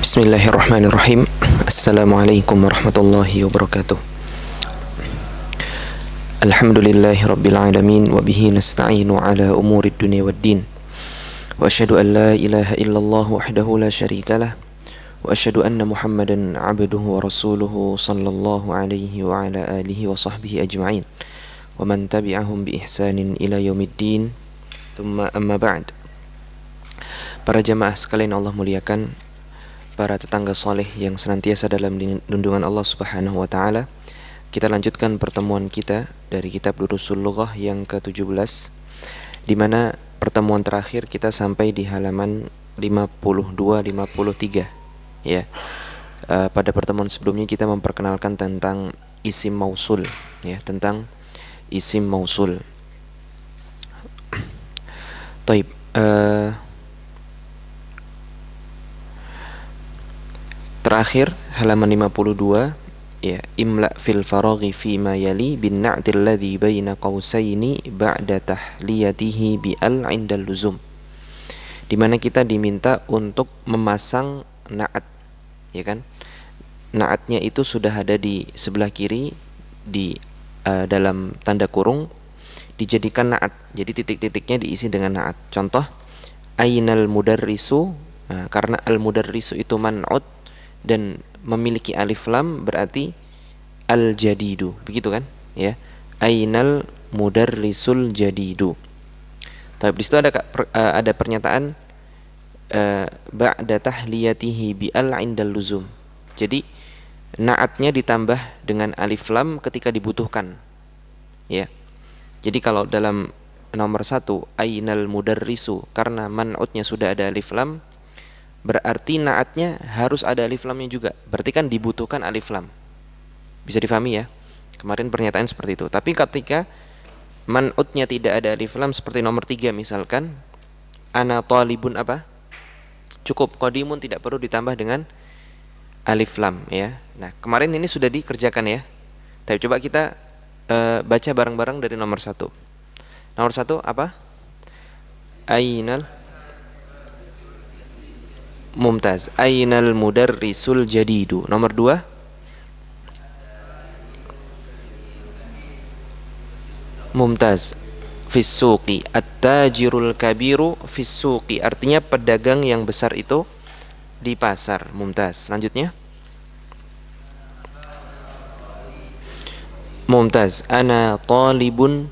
Bismillahirrahmanirrahim. Assalamualaikum warahmatullahi wabarakatuh. Alhamdulillahi rabbil alamin wa bihi nasta'inu ala umurid dunya waddin. Wa asyhadu an la ilaha illallah wahdahu la syarikalah wa asyhadu anna Muhammadan 'abduhu wa rasuluhu sallallahu alaihi wa ala alihi wa sahbihi ajma'in. Wa man tabi'ahum bi ihsanin ila yaumiddin. Tsumma amma ba'd. Para jamaah sekalian Allah muliakan, para tetangga soleh yang senantiasa dalam lindungan Allah Subhanahu wa taala. Kita lanjutkan pertemuan kita dari kitab Durusul Lughah yang ke-17, di mana pertemuan terakhir kita sampai di halaman 52-53 ya. Pada pertemuan sebelumnya kita memperkenalkan tentang isim mausul ya, tentang isim mausul. Taib, terakhir halaman 52 ya, imla fil faraghi fi ma yali bin na'til ladzi baina qausaini ba'da tahliyatihi bi al 'indal luzum, di mana kita diminta untuk memasang na'at ya kan. Na'atnya itu sudah ada di sebelah kiri di dalam tanda kurung, dijadikan na'at. Jadi titik-titiknya diisi dengan na'at. Contoh ainal mudarrisu, karena al mudarrisu itu man'ut dan memiliki alif lam, berarti al jadidu, begitu kan ya. Ainal mudarrisul jadidu. Tapi di situ ada pernyataan ba'da tahliyatihi bi al 'indal luzum. Jadi naatnya ditambah dengan alif lam ketika dibutuhkan ya. Jadi kalau dalam nomor 1 ainal mudarrisu, karena man'utnya sudah ada alif lam, berarti naatnya harus ada alif lamnya juga. Berarti kan dibutuhkan alif lam. Bisa difahami ya? Kemarin pernyataan seperti itu. Tapi ketika man'utnya tidak ada alif lam, seperti nomor 3 misalkan, ana talibun apa? Cukup qadimun, tidak perlu ditambah dengan alif lam ya. Nah, kemarin ini sudah dikerjakan ya. Tapi coba kita baca bareng-bareng dari nomor 1. Nomor 1 apa? Ainal Mumtaz. Ainal mudarrisul jadidu. Nomor 2 Mumtaz. Fissuqi. At-tajirul kabiru fissuqi. Artinya pedagang yang besar itu di pasar. Mumtaz. Selanjutnya Mumtaz. Ana talibun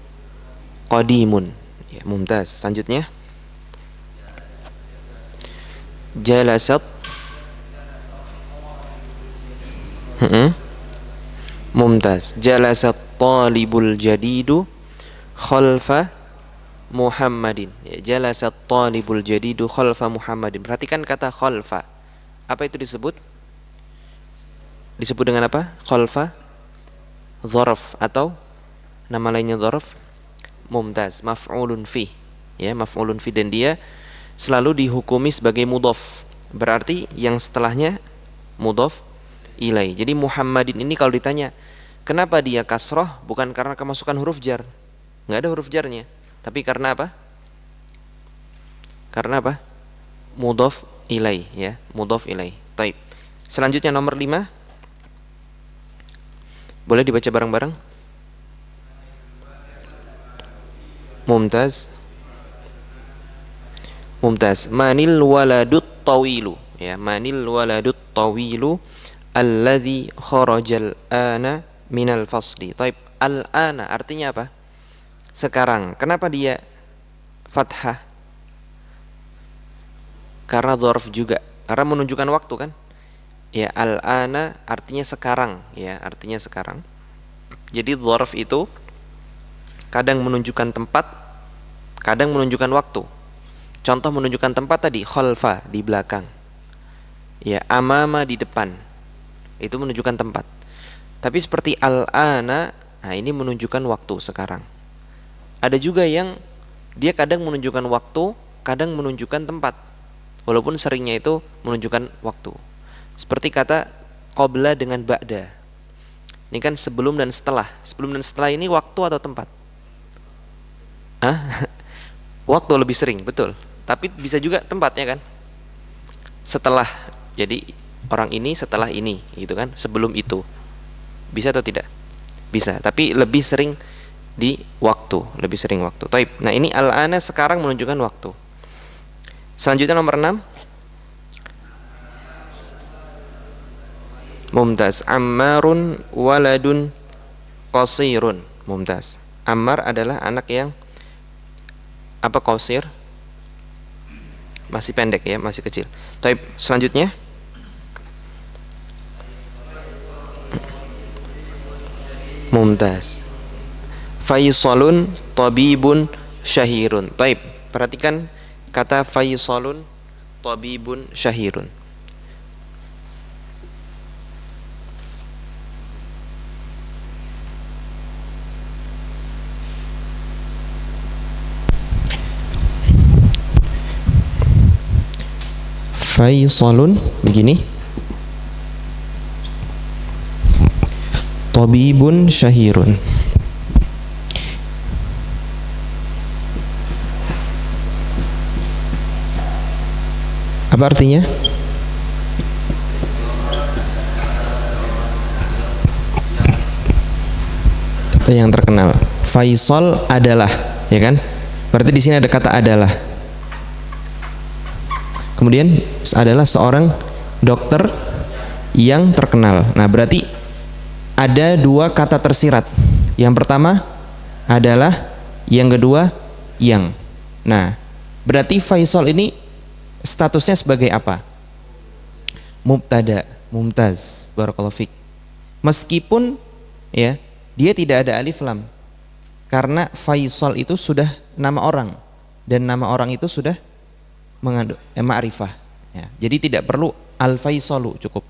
qadimun ya, mumtaz. Selanjutnya jalasat mumtaz. Jalasat talibul jadidu khalfa Muhammadin ya, jalasat talibul jadidu khalfa Muhammadin. Perhatikan kata khalfa. Apa itu disebut? Disebut dengan apa? Khalfa dzaraf atau nama lainnya dzaraf. Mumtaz maf'ulun fi ya, maf'ulun fi, dan dia selalu dihukumi sebagai mudhaf. Berarti yang setelahnya mudhaf ilai. Jadi Muhammadin ini kalau ditanya kenapa dia kasroh, bukan karena kemasukan huruf jar, nggak ada huruf jarnya, tapi karena apa? Karena apa? Mudhaf ilai ya, mudhaf ilai. Taib. Selanjutnya nomor 5. Boleh dibaca bareng-bareng? Mumtaz. Mumtaz. Manil waladut tawilu ya, manil waladut tawilu alladhi kharajal ana minal fasli. Taib. Al-ana artinya apa? Sekarang. Kenapa dia fathah? Karena dzarf juga, karena menunjukkan waktu kan ya. Al-ana artinya sekarang ya, artinya sekarang. Jadi dzarf itu kadang menunjukkan tempat, kadang menunjukkan waktu. Contoh menunjukkan tempat tadi khalfa, di belakang ya, amama di depan, itu menunjukkan tempat. Tapi seperti al-ana, nah ini menunjukkan waktu sekarang. Ada juga yang dia kadang menunjukkan waktu, kadang menunjukkan tempat, walaupun seringnya itu menunjukkan waktu. Seperti kata qabla dengan ba'da. Ini kan sebelum dan setelah. Sebelum dan setelah ini waktu atau tempat? Waktu lebih sering, betul. Tapi bisa juga tempatnya kan. Setelah. Jadi orang ini setelah ini, gitu kan? Sebelum itu. Bisa atau tidak? Bisa, tapi lebih sering di waktu, lebih sering waktu. Taib. Nah, ini al-ana sekarang menunjukkan waktu. Selanjutnya nomor 6. Mumtaz. Ammarun waladun qasirun. Mumtaz. Ammar adalah anak yang apa, qasir? Masih pendek ya, masih kecil. Taib. Selanjutnya Mumtaz. Faisalun tabibun syahirun. Taib. Perhatikan kata faisalun tabibun syahirun. Faisalun begini. Tabibun syahirun. Apa artinya? Yang terkenal. Faisal adalah, ya kan? Berarti di sini ada kata adalah. Kemudian adalah seorang dokter yang terkenal. Nah, berarti ada dua kata tersirat. Yang pertama adalah, yang kedua yang. Nah, berarti Faisal ini statusnya sebagai apa? Mubtada, mumtaz, barakallahu fik. Meskipun ya, dia tidak ada alif lam. Karena Faisal itu sudah nama orang, dan nama orang itu sudah mengandung ma'rifah. Ya, jadi tidak perlu al-Faisalu, cukup.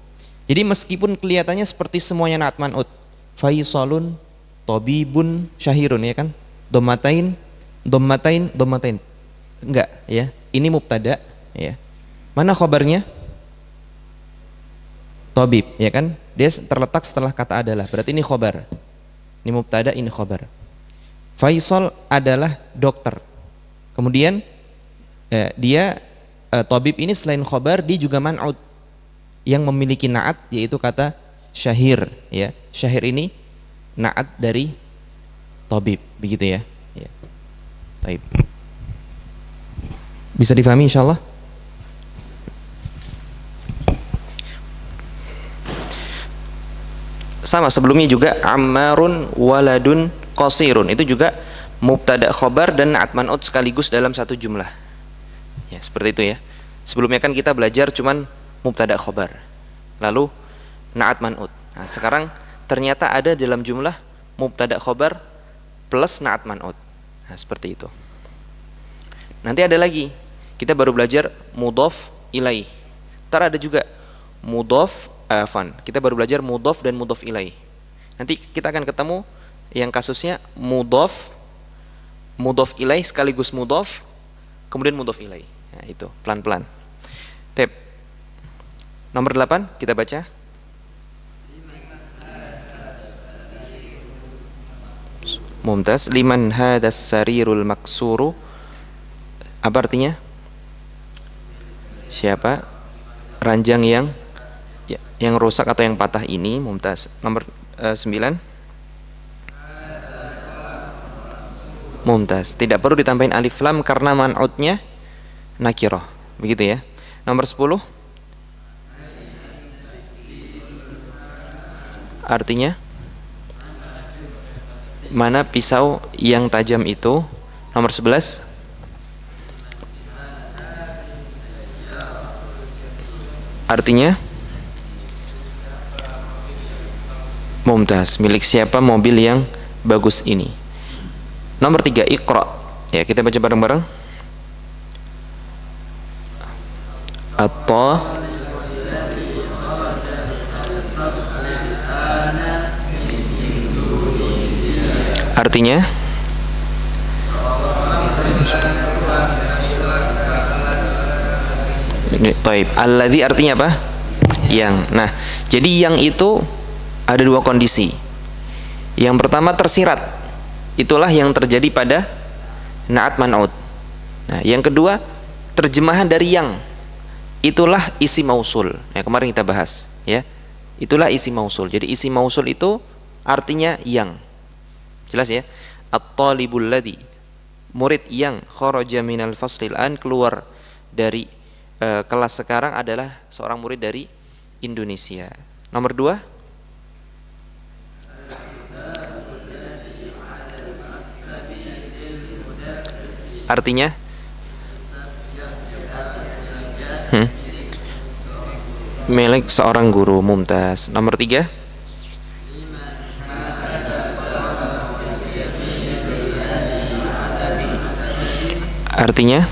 Jadi meskipun kelihatannya seperti semuanya na'at man'ut, Faisalun, tabibun, syahirun, ya kan? Dhammatain, dhammatain, dhammatain. Enggak, ya. Ini mubtada, ya. Mana khabarnya? Tabib, ya kan? Dia terletak setelah kata adalah. Berarti ini khabar. Ini mubtada, ini khabar. Faisal adalah dokter. Kemudian dia tabib ini selain khabar, dia juga man'ut yang memiliki na'at, yaitu kata syahir, ya. Syahir ini na'at dari tabib, begitu ya. Ya. Baik. Bisa difahami insyaallah? Sama sebelumnya juga ammarun waladun qasirun, itu juga mubtada khabar dan na'at man'ut sekaligus dalam satu jumlah. Ya, seperti itu ya. Sebelumnya kan kita belajar cuman mubtada khabar, lalu na'at man'ut. Nah, sekarang ternyata ada dalam jumlah mubtada khabar plus na'at man'ut. Nah, seperti itu. Nanti ada lagi, kita baru belajar mudhaf ilaih. Ntar ada juga mudhaf kita baru belajar mudhaf dan mudhaf ilaih. Nanti kita akan ketemu yang kasusnya mudhaf ilaih sekaligus mudhaf, kemudian mudhaf ilaih. Nah, itu pelan-pelan. Tep. Nomor 8 kita baca. Mumtaz. Liman hadas sarirul maksuru. Apa artinya? Siapa ranjang yang rusak atau yang patah ini? Mumtaz. Nomor 9. Mumtaz. Tidak perlu ditambahin alif lam karena man'utnya nakirah. Begitu ya. Nomor 10. Artinya, mana pisau yang tajam itu? Nomor 11. Artinya, Mumtaz, milik siapa mobil yang bagus ini? Nomor 3, Iqra. Ya, kita baca bareng-bareng. Atau artinya Taib. Alladzi artinya apa? Yang. Nah, jadi yang itu ada dua kondisi. Yang pertama tersirat. Itulah yang terjadi pada na'at man'ut. Nah, yang kedua terjemahan dari yang. itulah isi mausul. Ya, kemarin kita bahas, ya. Itulah isi mausul. Jadi isi mausul itu artinya yang. Jelas ya? At-talibul ladzi, murid yang kharaja minal faslil an, keluar dari kelas sekarang adalah seorang murid dari Indonesia. Nomor 2, artinya milik seorang guru. Mumtaz. Nomor 3, artinya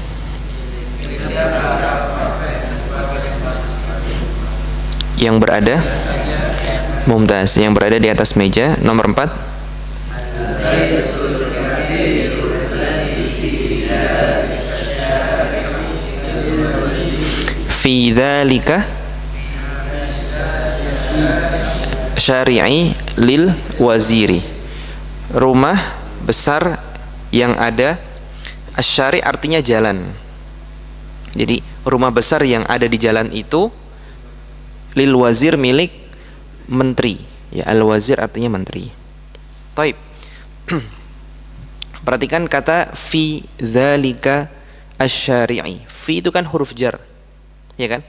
yang berada. Mumtaz, yang berada di atas meja. Nomor 4, fi dzalika syari'i lil waziri, rumah besar yang ada. Asyari artinya jalan. Jadi rumah besar yang ada di jalan itu lil wazir, milik menteri. Ya, al wazir artinya menteri. Taib. Perhatikan kata fi dzalika asyari'i. Fi itu kan huruf jar, ya kan?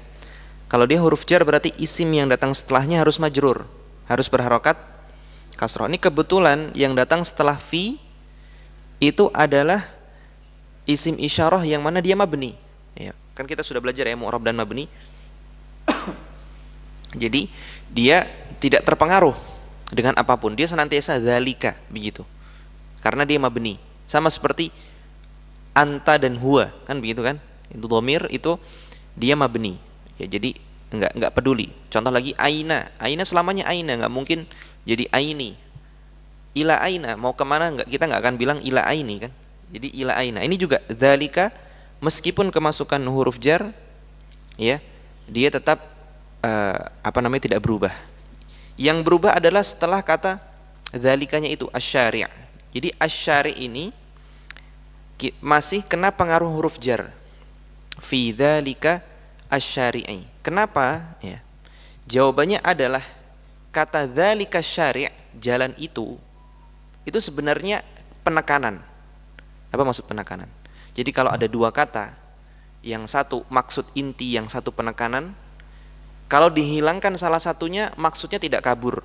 Kalau dia huruf jar berarti isim yang datang setelahnya harus majrur, harus berharokat kasroh. Ini kebetulan yang datang setelah fi itu adalah isim isyarah yang mana dia mabni. Ya, kan kita sudah belajar ya mu'rab dan mabni. Jadi dia tidak terpengaruh dengan apapun, dia senantiasa dzalika begitu. Karena dia mabni. Sama seperti anta dan huwa, kan begitu kan? Itu dhamir itu dia mabni. Ya, jadi enggak peduli. Contoh lagi aina. Aina selamanya aina, enggak mungkin jadi aini. Ila aina, mau kemana enggak, kita enggak akan bilang ila aini kan? Jadi ila aina. Ini juga dzalika, meskipun kemasukan huruf jar, ya, dia tetap tidak berubah. Yang berubah adalah setelah kata dzalikanya itu asyari'. Jadi asyari' ini masih kena pengaruh huruf jar. Fi dzalika asyari'i. Kenapa? Ya. Jawabannya adalah kata dzalika syari', jalan itu sebenarnya penekanan. Apa maksud penekanan? Jadi kalau ada dua kata, yang satu maksud inti, yang satu penekanan, kalau dihilangkan salah satunya maksudnya tidak kabur.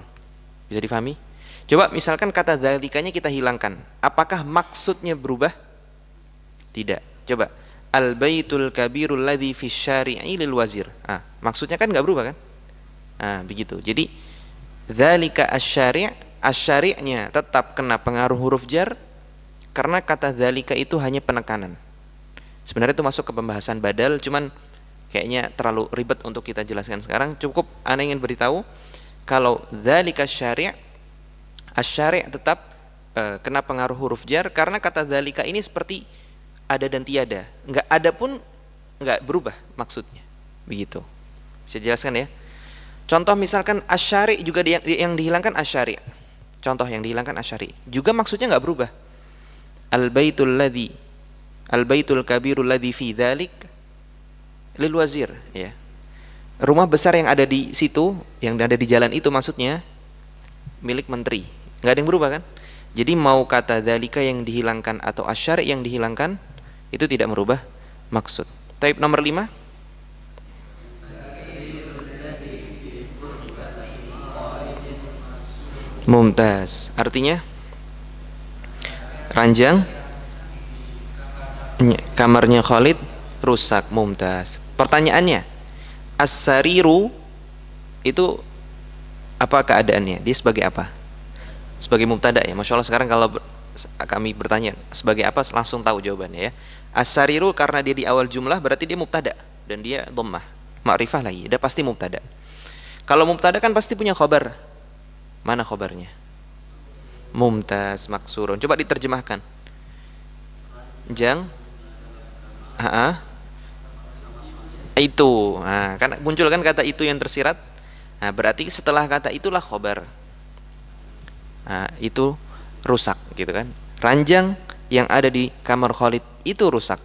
Bisa difahami? Coba misalkan kata dzalikanya kita hilangkan, apakah maksudnya berubah? Tidak. Coba al baitul kabirul ladzi fi syari'i lil wazir. Maksudnya kan enggak berubah kan? Begitu. Jadi dzalika asyari', asyari'nya tetap kena pengaruh huruf jar karena kata dzalika itu hanya penekanan. Sebenarnya itu masuk ke pembahasan badal, cuman kayaknya terlalu ribet untuk kita jelaskan sekarang. Cukup ana ingin beritahu kalau dzalika syari', asyari' tetap kena pengaruh huruf jar karena kata dzalika ini seperti ada dan tiada. Enggak ada pun enggak berubah maksudnya. Begitu. Bisa jelaskan ya? Contoh misalkan asyari' juga yang dihilangkan asyari'. Contoh yang dihilangkan asyari'. Juga maksudnya enggak berubah. Al baitul kabirul ladzi fi dzalik lil wazir, ya. Rumah besar yang ada di situ, yang ada di jalan itu maksudnya milik menteri. Enggak ada yang berubah kan? Jadi mau kata dzalika yang dihilangkan atau asyari' yang dihilangkan itu tidak merubah maksud. Taib nomor 5. Mumtaz, artinya ranjang kamarnya Khalid rusak. Mumtaz. Pertanyaannya, as-sariru itu apa keadaannya? Dia sebagai apa? Sebagai mubtada ya. Masya Allah sekarang kalau kami bertanya sebagai apa langsung tahu jawabannya ya. As-sariru karena dia di awal jumlah berarti dia mubtada dan dia dhammah. Ma'rifah lagi, dia pasti mubtada. Kalau mubtada kan pasti punya khabar. Mana khabarnya? Mumtaz maksurun. Coba diterjemahkan. Itu. Kan muncul kan kata itu yang tersirat. Berarti setelah kata itulah khabar. Itu rusak gitu kan. Ranjang yang ada di kamar Khalid itu rusak.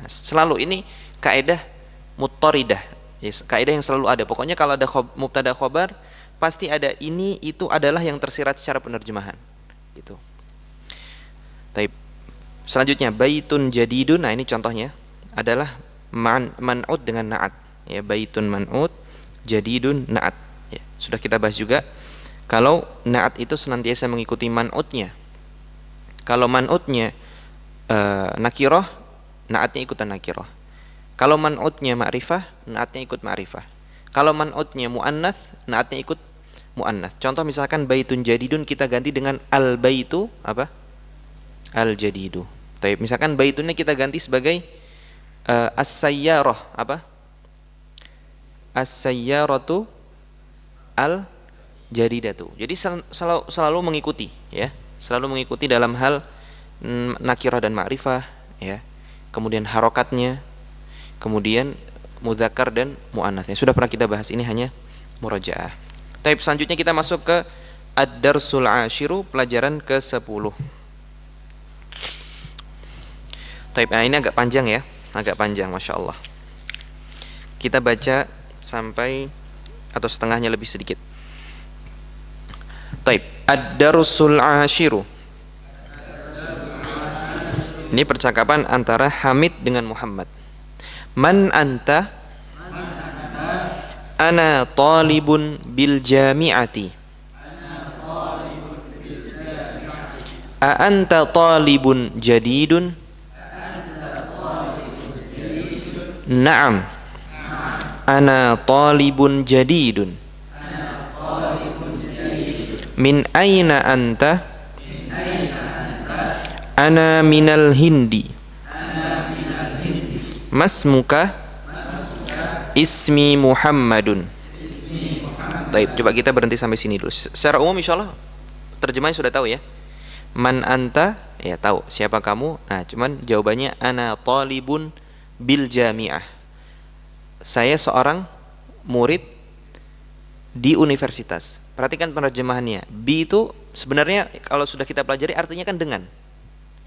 Selalu ini kaidah muttaridah, Yes, kaidah yang selalu ada. Pokoknya kalau ada mubtada khobar pasti ada ini itu adalah yang tersirat secara penerjemahan. Gitu. Taib. Selanjutnya baitun jadidun. Nah, ini contohnya adalah man'ud dengan na'at. Ya, baitun man'ud, jadidun na'at. Ya, sudah kita bahas juga kalau na'at itu senantiasa mengikuti man'udnya. Kalau man'udnya nakirah, na'atnya ikutan nakirah. Kalau man'udnya ma'rifah, na'atnya ikut ma'rifah. Kalau man'udnya mu'annats, na'atnya ikut mu'annats. Contoh misalkan baitun jadidun kita ganti dengan al-baitu apa? Al-jadidu. Tapi misalkan baitunnya kita ganti sebagai as-sayyarah apa? As-sayyaratu al-jadidatu. Jadi selalu mengikuti ya. Selalu mengikuti dalam hal nakirah dan ma'rifah ya. Kemudian harokatnya, kemudian mudzakkar dan muannats. Sudah pernah kita bahas, ini hanya murajaah. Tapi selanjutnya kita masuk ke ad-darsul ashiru, pelajaran ke-10. Nah, ini agak panjang ya, agak panjang, masya Allah. Kita baca sampai atau setengahnya lebih sedikit. Taib, ad-darsul ashiru. Ini percakapan antara Hamid dengan Muhammad. Man anta? Ana talibun bil jami'ati. A anta talibun jadidun? Naam. Ana talibun jadidun. Min aina anta? Ana minal Hindi. Masmuka? Ismi Muhammadun. Baik, coba kita berhenti sampai sini dulu. Secara umum insyaallah terjemahnya sudah tahu ya. Man anta, ya tahu siapa kamu. Nah, cuman jawabannya ana talibun bil jami'ah. Saya seorang murid di universitas. Perhatikan penerjemahannya. Bi itu sebenarnya kalau sudah kita pelajari artinya kan dengan.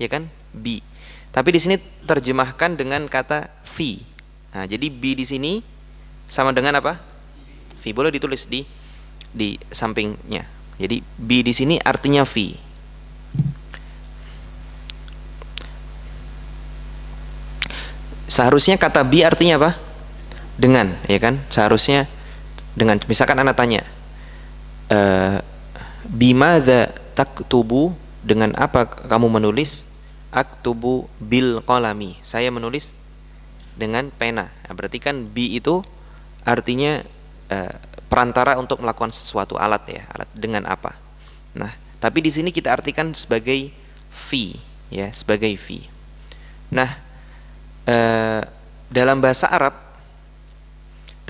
Ya kan? Bi. Tapi di sini terjemahkan dengan kata fi. Nah, jadi bi di sini sama dengan apa? Fi. Boleh ditulis di sampingnya. Jadi bi di sini artinya fi. Seharusnya kata bi artinya apa? Dengan, ya kan? Seharusnya dengan. Misalkan anak tanya, bimadza taktubu, dengan apa kamu menulis? Aktubu bil qalami, saya menulis dengan pena. Nah, berarti kan bi itu artinya perantara untuk melakukan sesuatu, alat ya, alat dengan apa. Nah, tapi di sini kita artikan sebagai fi, ya, sebagai fi. Nah, dalam bahasa Arab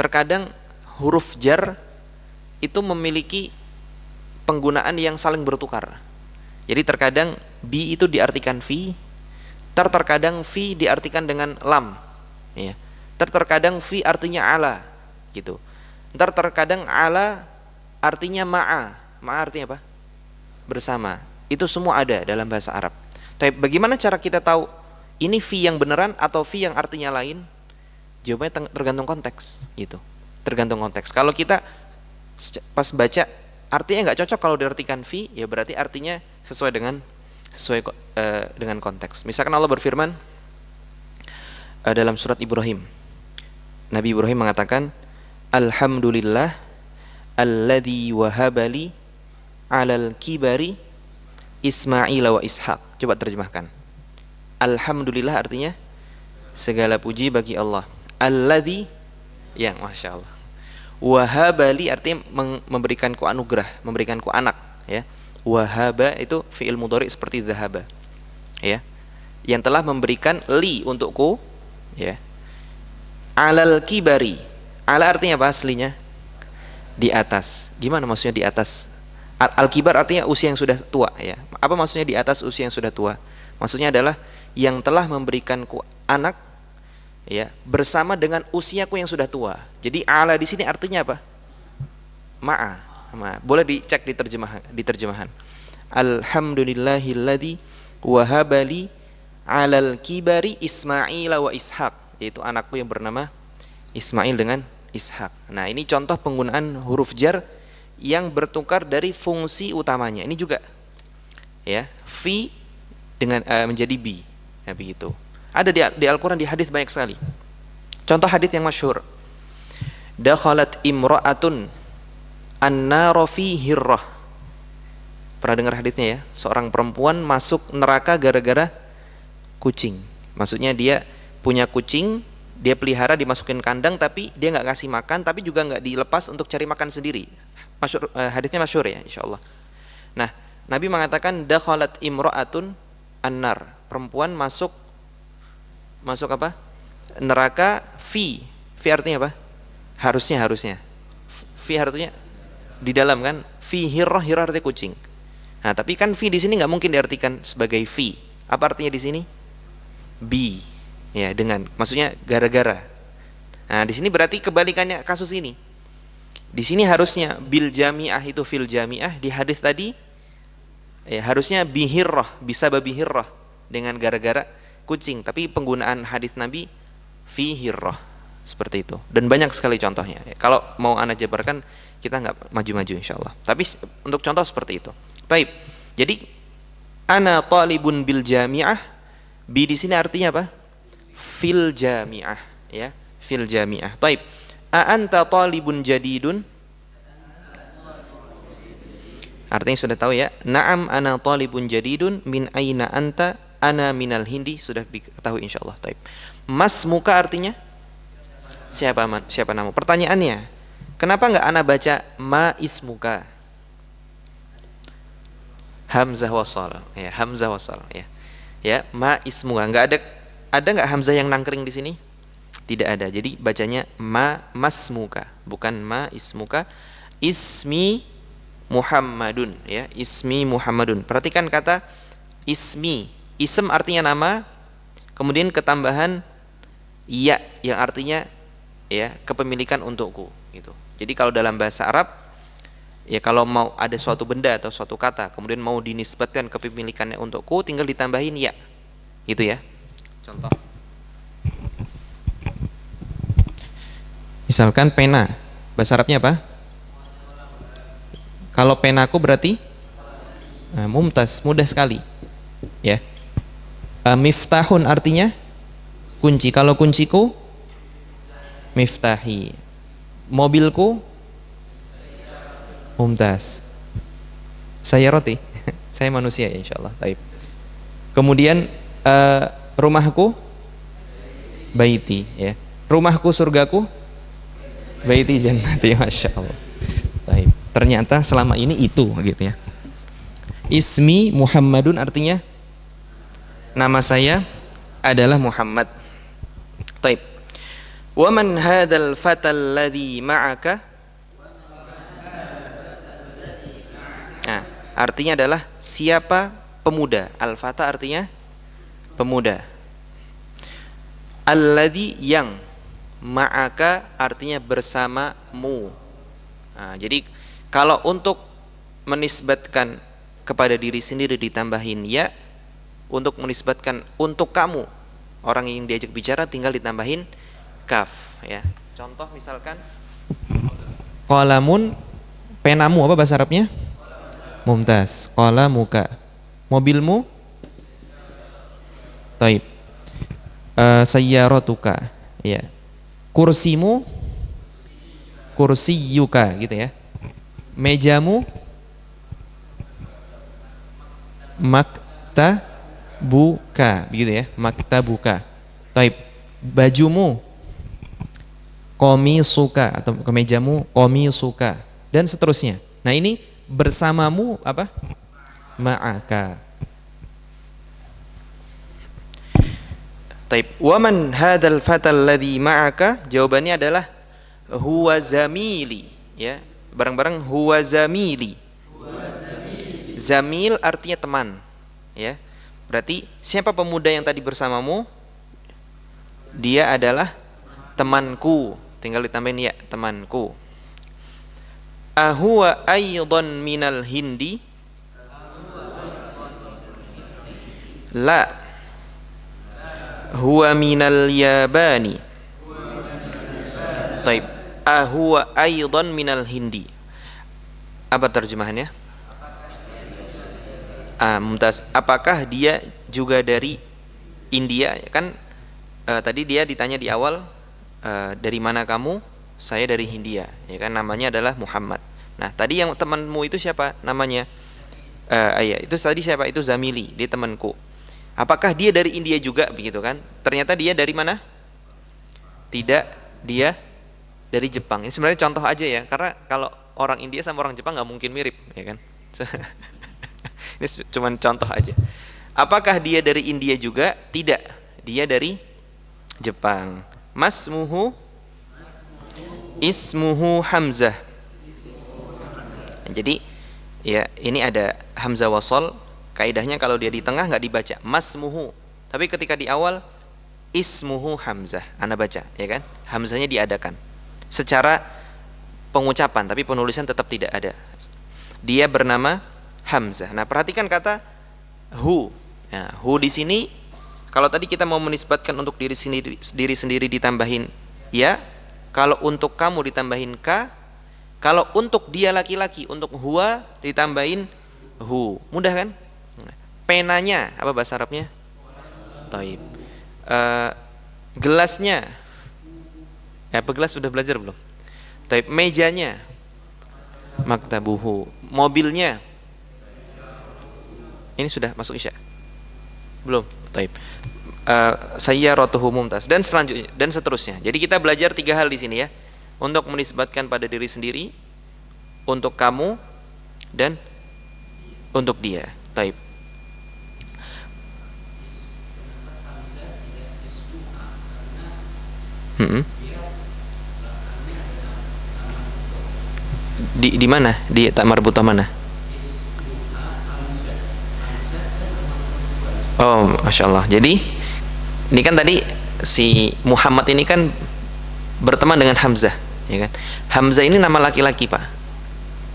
terkadang huruf jar itu memiliki penggunaan yang saling bertukar. Jadi terkadang bi itu diartikan fi, terkadang fi diartikan dengan lam, ya. Terkadang fi artinya ala, gitu. Terkadang ala artinya ma'a. Ma'a artinya apa? Bersama. Itu semua ada dalam bahasa Arab. Tapi bagaimana cara kita tahu ini fi yang beneran atau fi yang artinya lain? Jawabannya tergantung konteks, gitu. Tergantung konteks. Kalau kita pas baca artinya nggak cocok kalau diartikan fi, ya berarti artinya sesuai dengan konteks. Misalkan Allah berfirman dalam surat Ibrahim. Nabi Ibrahim mengatakan, Alhamdulillah alladzi wahabali alal kibari Ismail wa Ishaq. Coba terjemahkan. Alhamdulillah artinya segala puji bagi Allah. Alladzi, yang masya Allah. Wahabali artinya memberikanku anugerah, memberikanku anak, ya. Wahaba itu fi'il mudhari seperti dhahaba, ya. Yang telah memberikan li untukku, ya. Alal kibari. Ala artinya apa aslinya? Di atas. Gimana maksudnya di atas? Al-kibar artinya usia yang sudah tua, ya. Apa maksudnya di atas usia yang sudah tua? Maksudnya adalah yang telah memberikanku anak, ya, bersama dengan usiaku yang sudah tua. Jadi ala di sini artinya apa? Ma'a. Boleh dicek di terjemahan. Alhamdulillahilladzi wahabali alal kibari Ismail wa Ishaq, yaitu anakku yang bernama Ismail dengan Ishaq. Nah, ini contoh penggunaan huruf jar yang bertukar dari fungsi utamanya. Ini juga ya, fi dengan menjadi bi. Ya begitu. Ada di Al-Qur'an, di hadis banyak sekali. Contoh hadis yang masyhur. Dakhalat imra'atun an-nara fi hirrah. Pernah dengar hadisnya ya? Seorang perempuan masuk neraka gara-gara kucing. Maksudnya dia punya kucing, dia pelihara, dimasukin kandang, tapi dia nggak ngasih makan, tapi juga nggak dilepas untuk cari makan sendiri. Masyhur, hadisnya masyhur ya, insyaallah. Nah, Nabi mengatakan dakhalat imra'atun an-nar. Perempuan masuk apa? Neraka fi. Fi artinya apa? Harusnya. Fi artinya di dalam kan? Fi hirrah, hirrah artinya kucing. Nah, tapi kan fi di sini nggak mungkin diartikan sebagai fi. Apa artinya di sini? Bi. Ya, dengan. Maksudnya gara-gara. Nah, di sini berarti kebalikannya kasus ini. Di sini harusnya bil jami'ah itu fil jami'ah, di hadis tadi ya harusnya bihirrah, bisa babihirrah dengan gara-gara kucing, tapi penggunaan hadis Nabi fi hirrah seperti itu. Dan banyak sekali contohnya. Ya, kalau mau ana jabarkan kita nggak maju-maju insyaallah. Tapi untuk contoh seperti itu. Baik. Jadi ana talibun bil jami'ah, bi di sini artinya apa? Fil jami'ah, ya, fil jami'ah. Baik. A anta talibun jadidun? Artinya sudah tahu ya. Na'am ana talibun jadidun, min aina anta? Ana minal hindi, sudah diketahui insyaallah. Baik. Mas muka artinya siapa nama? Pertanyaannya, kenapa enggak ana baca ma ismuka? Hamzah wasal, ya, hamzah wasal, ya. Ya, ma ismuka. Enggak ada enggak hamzah yang nangkring di sini? Tidak ada. Jadi bacanya ma masmuka, bukan ma ismuka. Ismi Muhammadun, ya. Ismi Muhammadun. Perhatikan kata ismi. Ism artinya nama, kemudian ketambahan ya yang artinya ya kepemilikan untukku gitu. Jadi kalau dalam bahasa Arab ya, kalau mau ada suatu benda atau suatu kata kemudian mau dinisbatkan kepemilikannya untukku, tinggal ditambahin ya. Gitu ya. Contoh. Misalkan pena, bahasa Arabnya apa? Kalau penaku berarti mumtaz, mudah sekali. Ya. Miftahun artinya kunci. Kalau kunciku miftahi. Mobilku mumtaz. Saya roti. Saya manusia ya insyaallah. Baik. Kemudian rumahku baiti, ya. Rumahku surgaku baiti jannati, masyaallah. Baik. Ternyata selama ini itu gitu ya. Ismi Muhammadun artinya nama saya adalah Muhammad. Taib. Wa man hadzal fatal ladzi ma'aka? Nah, artinya adalah siapa pemuda. Al-fata artinya pemuda. Alladzi yang, ma'aka artinya bersamamu. Nah, jadi kalau untuk menisbatkan kepada diri sendiri ditambahin ya, untuk menisbatkan untuk kamu orang yang diajak bicara tinggal ditambahin kaf, ya. Contoh misalkan qalamun, penamu apa bahasa Arabnya? Mumtaz. Qalamuka, mobilmu? Taib. Sayyaratuka, ya. Kursimu? Kursiyuka, gitu ya. Mejamu? Maktabuka, begitu ya. Maktabuka. Taib. Bajumu? Komisuka, atau kemejamu komisuka, dan seterusnya. Nah, ini bersamamu apa? Ma'aka. Taib. Wa man hadzal fatal ladzi ma'aka? Jawabannya adalah huwa zamili, ya. Bareng-bareng huwa zamili. Zamil artinya teman, ya. Berarti siapa pemuda yang tadi bersamamu? Dia adalah temanku. Tinggal ditambahin ya, temanku. Ahuwa aidan minal hindi? La. Huwa minal yabani. Taib. Ahuwa aidan minal hindi. Apa terjemahannya? Mumtaz. Apakah dia juga dari India? Kan tadi dia ditanya di awal, dari mana kamu? Saya dari Hindia. Ya kan, namanya adalah Muhammad. Nah, tadi yang temanmu itu siapa namanya? Iya, itu tadi siapa? Itu Zamili, dia temanku. Apakah dia dari India juga, begitu kan? Ternyata dia dari mana? Tidak, dia dari Jepang. Ini sebenarnya contoh aja ya, karena kalau orang India sama orang Jepang nggak mungkin mirip, ya kan? Ini cuma contoh aja. Apakah dia dari India juga? Tidak, dia dari Jepang. Ismuhu Hamzah. Jadi ya, ini ada hamzah wasol. Kaidahnya kalau dia di tengah nggak dibaca masmuhu, tapi ketika di awal ismuhu Hamzah, ana baca, ya kan? Hamzahnya diadakan secara pengucapan, tapi penulisan tetap tidak ada. Dia bernama Hamzah. Nah, perhatikan kata hu. Nah, hu di sini kalau tadi kita mau menisbatkan untuk diri sendiri ditambahin ya, kalau untuk kamu ditambahin ka, kalau untuk dia laki-laki, untuk huwa ditambahin hu. Mudah kan? Penanya apa bahasa Arabnya? Taib. Gelasnya, apa gelas sudah belajar belum? Taib. Mejanya, maktabuhu. Mobilnya, ini sudah masuk isya? Belum? Taib. Sayyaratuhu mumtaz, dan selanjutnya dan seterusnya. Jadi kita belajar 3 hal di sini ya, untuk menisbatkan pada diri sendiri, untuk kamu, dan untuk dia. Taib. Di mana? Di tak marbutah mana? Oh, masya Allah. Jadi ini kan tadi si Muhammad ini kan berteman dengan Hamzah, ya kan? Hamzah ini nama laki-laki, Pak.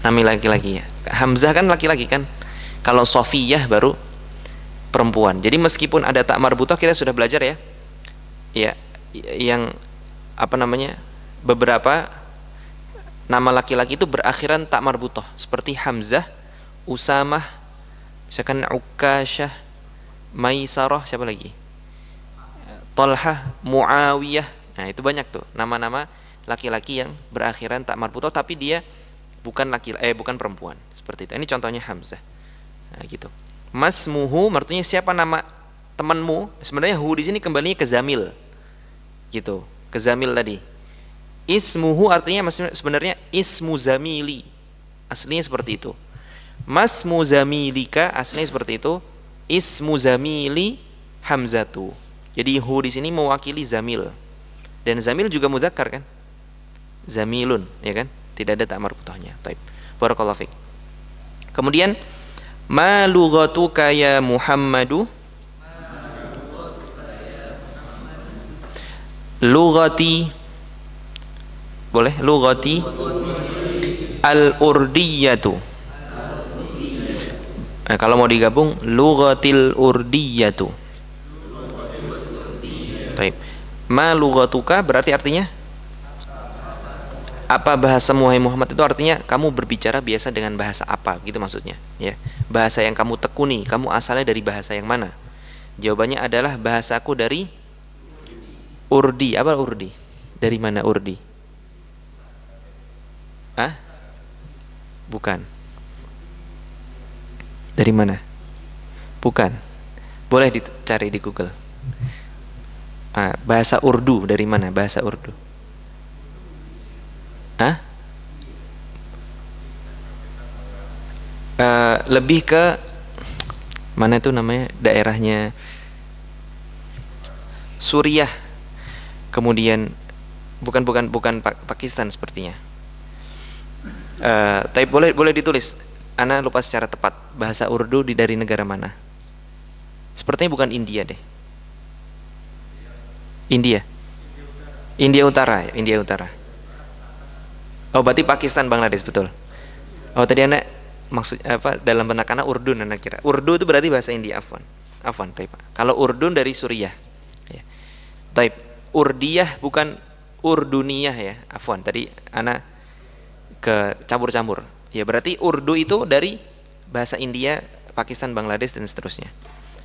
Nama laki-laki ya. Hamzah kan laki-laki kan. Kalau Sofiyah baru perempuan. Jadi meskipun ada tak marbutah, kita sudah belajar ya. Ya, yang apa namanya? Beberapa nama laki-laki itu berakhiran tak marbutah, seperti Hamzah, Usamah, misalkan Ukasyah, Maisarah, siapa lagi? Talhah, Muawiyah. Nah, itu banyak tuh nama-nama laki-laki yang berakhiran tak marbutah tapi dia bukan bukan perempuan. Seperti itu. Ini contohnya Hamzah. Nah, gitu. Masmuhu artinya siapa nama temanmu? Sebenarnya hu di sini kembalinya ke zamil. Gitu. Ke zamil tadi. Ismuhu artinya sebenarnya ismu zamili. Aslinya seperti itu. Masmu zamilika aslinya seperti itu. Ismu zamili Hamzatu. Jadi hu di sini mewakili zamil. Dan zamil juga mudzakkar kan? Zamilun, ya kan? Tidak ada tak marbutahnya. Baik. Barakallahu fiik. Kemudian ma lughatuka ya Muhammadu? Lughati, boleh? Lughati al-urdiyatu. Nah, kalau mau digabung lughatil urdiyatu. Baik. Ma lughatuka berarti artinya apa bahasamu wahai Muhammad, itu artinya kamu berbicara biasa dengan bahasa apa, gitu maksudnya, ya. Bahasa yang kamu tekuni, kamu asalnya dari bahasa yang mana? Jawabannya adalah bahasaku dari Urdi. Apa Urdi? Dari mana Urdi? Ah? Bukan. Dari mana? Bukan. Boleh dicari di Google. Bahasa Urdu dari mana? Bahasa Urdu. Lebih ke mana itu namanya daerahnya Suriah, kemudian bukan Pakistan sepertinya. Tapi boleh ditulis. Ana lupa secara tepat bahasa Urdu dari negara mana. Sepertinya bukan India deh. India Utara. Oh, berarti Pakistan, Bangladesh, betul. Oh, tadi Anda maksud apa dalam benak Anda Urdun, Anda kira. Urdu itu berarti bahasa India, afwan, taib. Kalau Urdun dari Suriah. Ya. Taib. Urdiyah bukan Urduniyah ya, afwan tadi ana ke campur-campur. Ya berarti Urdu itu dari bahasa India, Pakistan, Bangladesh dan seterusnya.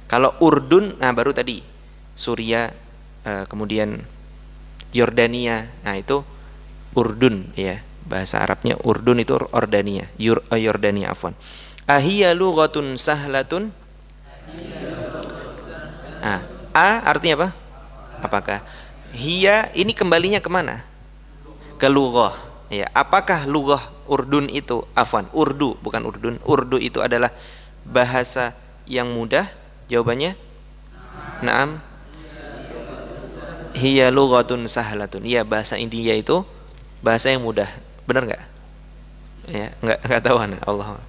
Kalau Urdun, nah baru tadi Suria, kemudian Yordania, nah itu Urdun ya. Bahasa Arabnya Urdun itu Ordania, Yordania afwan. Ahiya lughatun sahlatun. Nah, a artinya apa? Apakah? Hiya ini kembalinya kemana? Ke lughah. Ya, apakah lughah Urdun itu, afwan, Urdu bukan Urdun. Urdu itu adalah bahasa yang mudah? Jawabannya na'am. Hiya lughatun sahlatun. Ya, bahasa India itu bahasa yang mudah. Benar nggak? Ya, nggak tahu ana, Allah.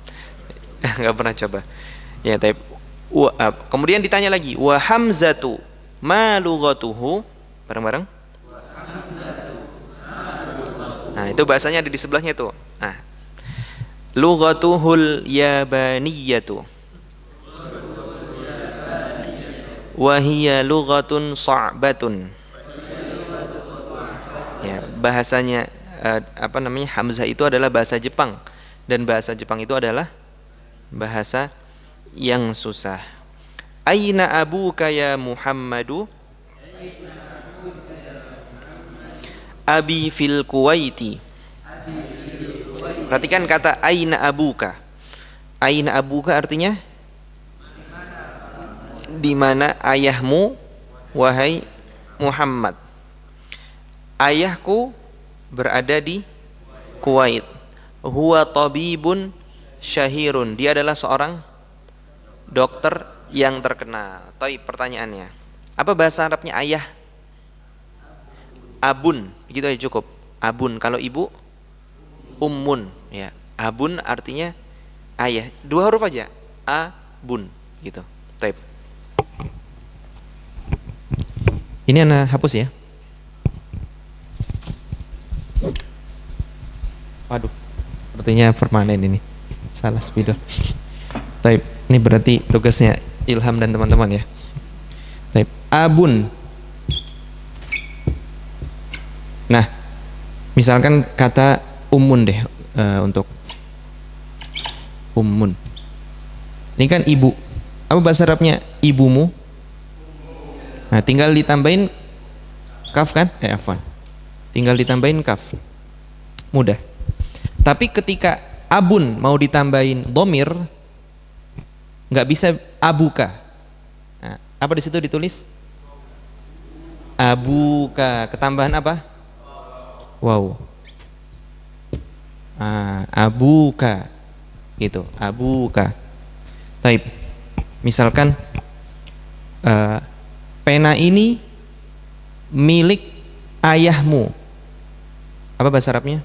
Nggak pernah coba. Ya, tapi kemudian ditanya lagi, wa hamzatu ma lughatuhu, bareng-bareng. Nah, itu bahasanya ada di sebelahnya tuh. Nah, lughatuhul yabaniyatu wa hiya lughatun sa'batun. Ya, bahasanya apa namanya? Hamzah itu adalah bahasa Jepang dan bahasa Jepang itu adalah bahasa yang susah. Aina abuka ya Muhammadu? Abi fil Kuwaiti. Perhatikan kata aina abuka. Aina abuka artinya di mana ayahmu wahai Muhammad. Ayahku berada di Kuwait. Huwa tabibun syahirun. Dia adalah seorang dokter yang terkenal. Tapi pertanyaannya, apa bahasa Arabnya ayah? Abun, begitu aja cukup. Abun. Kalau ibu, ummun. Ya, abun artinya ayah. Dua huruf aja. Abun, gitu. Taib. Ini ana hapus ya. Waduh, sepertinya permanen ini. Salah spidol. Taib. Ini berarti tugasnya Ilham dan teman-teman ya. Taib. Abun. Nah, misalkan kata ummun deh, untuk ummun. Ini kan ibu. Apa bahasa Arabnya ibumu? Nah, tinggal ditambahin kaf kan? Afwan. Tinggal ditambahin kaf. Mudah. Tapi ketika abun mau ditambahin dhamir, nggak bisa abuka. Nah, apa di situ ditulis? Abuka. Ketambahan apa? Wow. Abuka. Gitu. Abuka. Taib. Misalkan pena ini milik ayahmu. Apa bahasa Arabnya?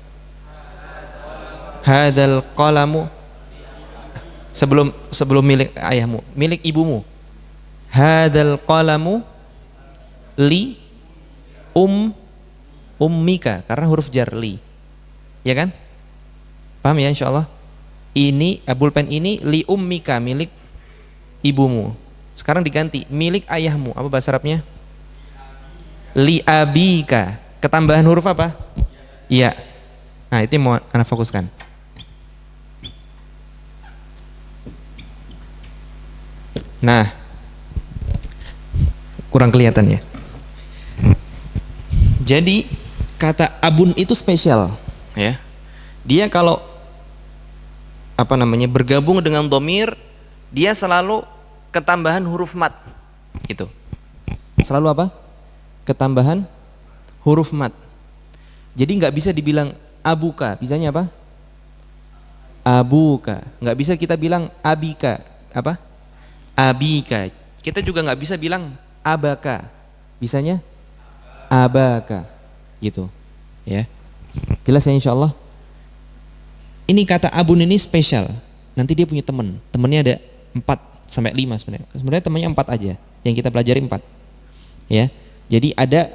Hadal qalamu. Sebelum milik ayahmu, milik ibumu. Hadal qalamu li ummika, karena huruf jar li. Ya kan? Paham ya insyaallah? Ini pulpen ini li ummika, milik ibumu. Sekarang diganti milik ayahmu. Apa bahasa Arabnya? Li abika. Ketambahan huruf apa? Iya. Nah, itu yang mau anda fokuskan. Nah, kurang kelihatan ya. Jadi kata abun itu spesial ya. Dia kalau apa namanya bergabung dengan dhamir, dia selalu ketambahan huruf mat. Gitu. Selalu apa? Ketambahan huruf mat. Jadi nggak bisa dibilang abuka, bisanya apa? Abuka. Nggak bisa kita bilang abika, apa? Abika. Kita juga nggak bisa bilang abaka, bisanya abaka, gitu. Ya, jelas ya insyaallah. Ini kata abun ini spesial. Nanti dia punya teman. Temannya ada 4 sampai 5 sebenarnya. Sebenarnya temannya 4 aja. Yang kita pelajari 4. Ya. Jadi ada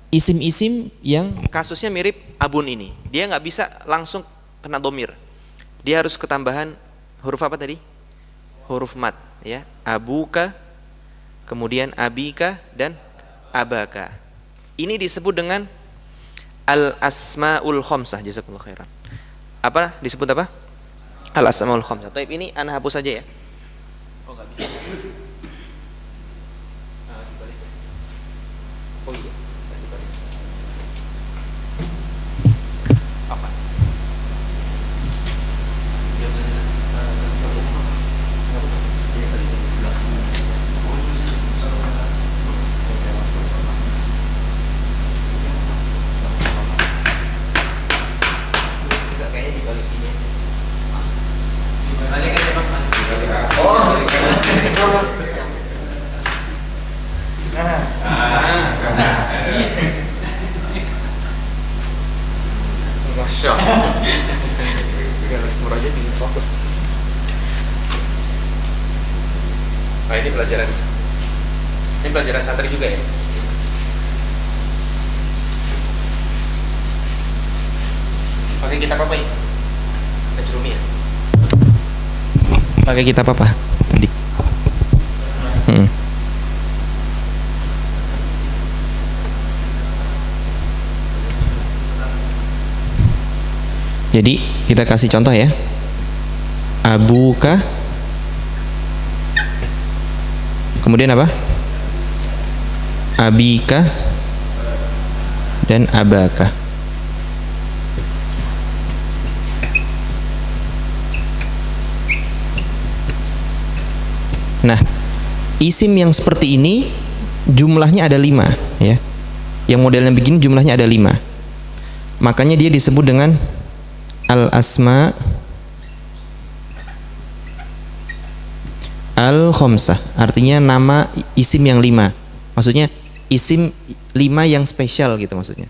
isim-isim yang kasusnya mirip abun ini. Dia nggak bisa langsung kena domir. Dia harus ketambahan huruf apa tadi? Huruf mat, ya. Abuka, kemudian abika dan abaka. Ini disebut dengan Al asmaul khamsah, jazakallahu khairan. Apa disebut apa? Al asmaul khamsah. Taib, ini ana hapus saja ya. Oh, enggak bisa. Dibalik. Oh iya, bisa dibalik. Apa? Ya, bisa. Masya Allah. Muraja bikin fokus. Nah, ini pelajaran satri juga ya. Pakai kitab apa ini? Ajrumi ya. Pakai kitab apa tadi? Jadi kita kasih contoh ya. Abuka, kemudian apa? Abika dan abaka. Nah, isim yang seperti ini jumlahnya ada 5 ya. Yang modelnya begini jumlahnya ada 5. Makanya dia disebut dengan al-asma al-khamsah, artinya nama isim yang 5. Maksudnya isim 5 yang spesial gitu maksudnya.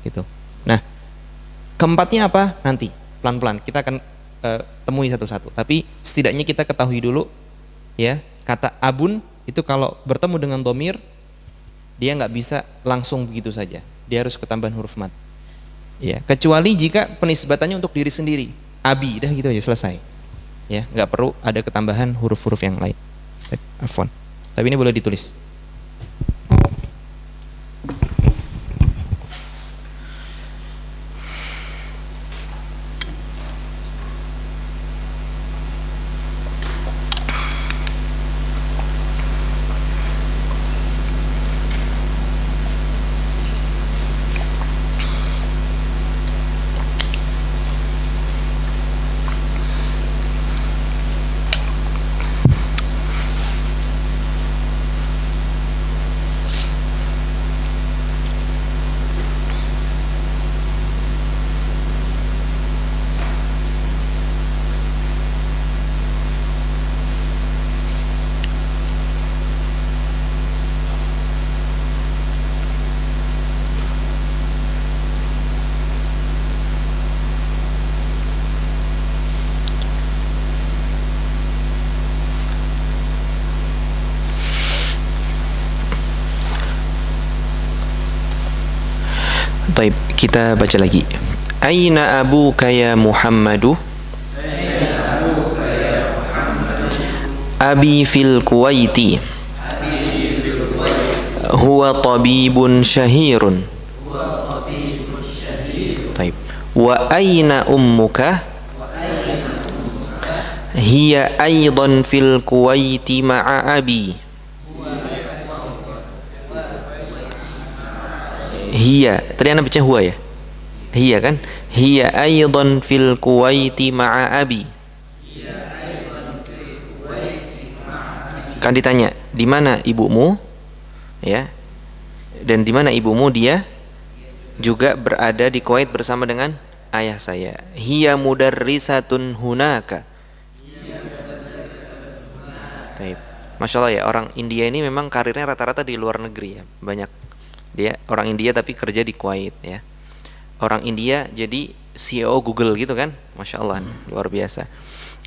Gitu. Nah, keempatnya apa? Nanti pelan-pelan kita akan temui satu-satu. Tapi setidaknya kita ketahui dulu ya, kata abun itu kalau bertemu dengan domir dia nggak bisa langsung begitu saja. Dia harus ketambahan huruf mat. Ya, kecuali jika penisbatannya untuk diri sendiri, abi, dah gitu aja selesai. Ya, nggak perlu ada ketambahan huruf-huruf yang lain. Afwan. Tapi ini boleh ditulis. Taib, kita baca lagi. Aina abuka ya Muhammadu? Abi fil Kuwaiti. Huwa tabibun syahirun. Taib. Wa aina ummuka? Hiya aidan fil Kuwaiti ma'a abi. Hiya, tadi anda baca huwa ya? Hiya kan? Hiya aidan fil Kuwaiti ma'a abi. Kan ditanya, di mana ibumu? Ya. Dan di mana ibumu? Dia juga berada di Kuwait bersama dengan ayah saya. Hiya mudarrisatun hunaka. Taib. Masya Allah ya, orang India ini memang karirnya rata-rata di luar negeri ya. Banyak. Dia orang India tapi kerja di Kuwait ya. Orang India jadi CEO Google gitu kan. Masya Allah, luar biasa.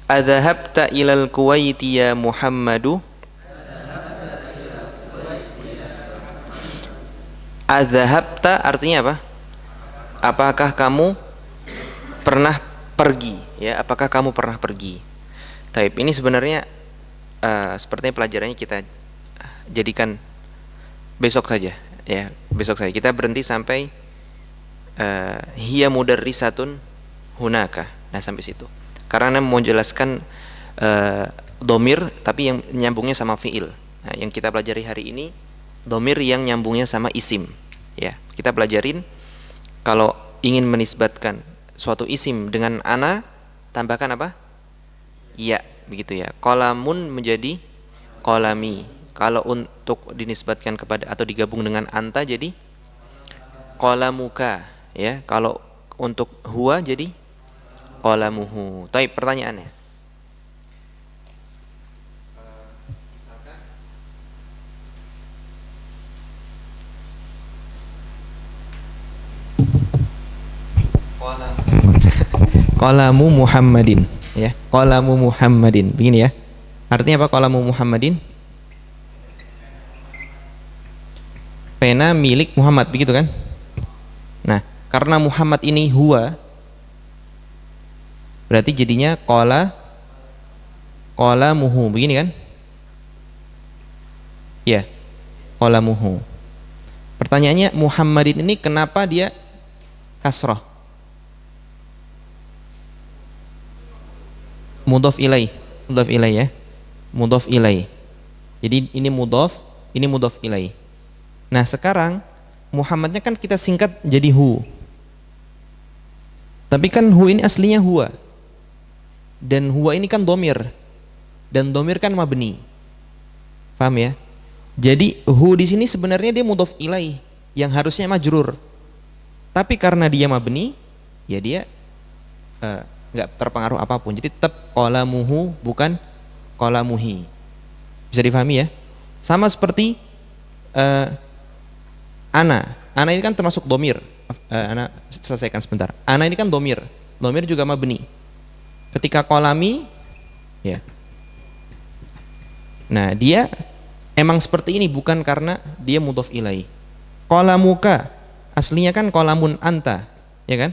Adzahabta ilal Kuwaiti ya Muhammadu? Adzahabta artinya apa? Apakah kamu pernah pergi? Ya, apakah kamu pernah pergi? Taib, ini sebenarnya sepertinya pelajarannya kita jadikan besok saja. Ya, besok saja kita berhenti sampai hiya mudarrisatun hunaka. Nah, sampai situ. Karena mau jelaskan domir tapi yang nyambungnya sama fiil. Nah, yang kita pelajari hari ini domir yang nyambungnya sama isim. Ya, kita pelajarin kalau ingin menisbatkan suatu isim dengan ana, tambahkan apa? Ya, begitu ya. Qalamun menjadi qalami. Kalau untuk dinisbatkan kepada atau digabung dengan anta jadi qalamuka, ya. Kalau untuk huwa jadi qalamuhu. Baik, pertanyaannya. Qalamu Muhammadin, ya. Qalamu Muhammadin. Begini ya. Artinya apa qalamu Muhammadin? Pena milik Muhammad, begitu kan? Nah, karena Muhammad ini huwa, berarti jadinya qalamuhu, begini kan? Ya. Qalamuhu. Pertanyaannya, Muhammadin ini kenapa dia kasrah? Mudhaf ilaih ya. Mudhaf ilaih. Jadi ini mudhaf ilaih. Nah, sekarang Muhammadnya kan kita singkat jadi hu. Tapi kan hu ini aslinya huwa. Dan huwa ini kan domir. Dan domir kan mabni. Paham ya? Jadi hu di sini sebenarnya dia mudhaf ilaih yang harusnya majrur. Tapi karena dia mabni, ya dia nggak terpengaruh apapun. Jadi tetap qalamuhu bukan qalamuhi. Bisa difahami ya? Sama seperti ana ini kan termasuk domir. Ana selesaikan sebentar. Ana ini kan domir juga mabni. Ketika qalami, ya. Nah, dia emang seperti ini bukan karena dia mudhaf ilaih. Qalamuka aslinya kan qalamun anta, ya kan?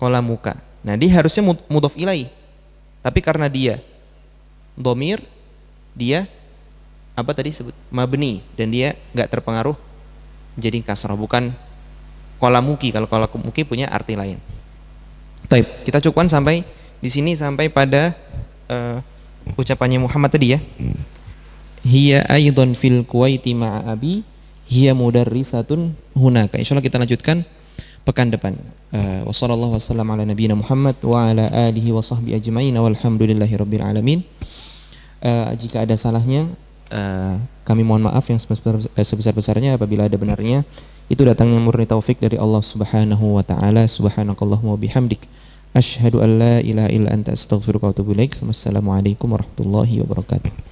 Qalamuka. Nah, dia harusnya mudhaf ilaih. Tapi karena dia domir, dia apa tadi sebut? Mabni, dan dia nggak terpengaruh jadi kasrah, bukan qalamuki. Kalau qalamuki punya arti lain. Baik, kita cukupkan sampai di sini, sampai pada ucapannya Muhammad tadi ya. Hiya aidan fil Kuwaiti ma'a abi hiya mudarrisatun hunaka. Insyaallah kita lanjutkan pekan depan. Wassallallahu wasallam ala nabiyina Muhammad wa ala alihi wa sahbihi ajma'in walhamdulillahi rabbil alamin. Jika ada salahnya kami mohon maaf yang sebesar-besarnya. Apabila ada benarnya, itu datangnya murni taufik dari Allah Subhanahu wa taala. Subhanakallahumma wa bihamdik asyhadu an la ilaha illa anta astaghfiruka wa atubu ilaik. Wassalamualaikum warahmatullahi wabarakatuh.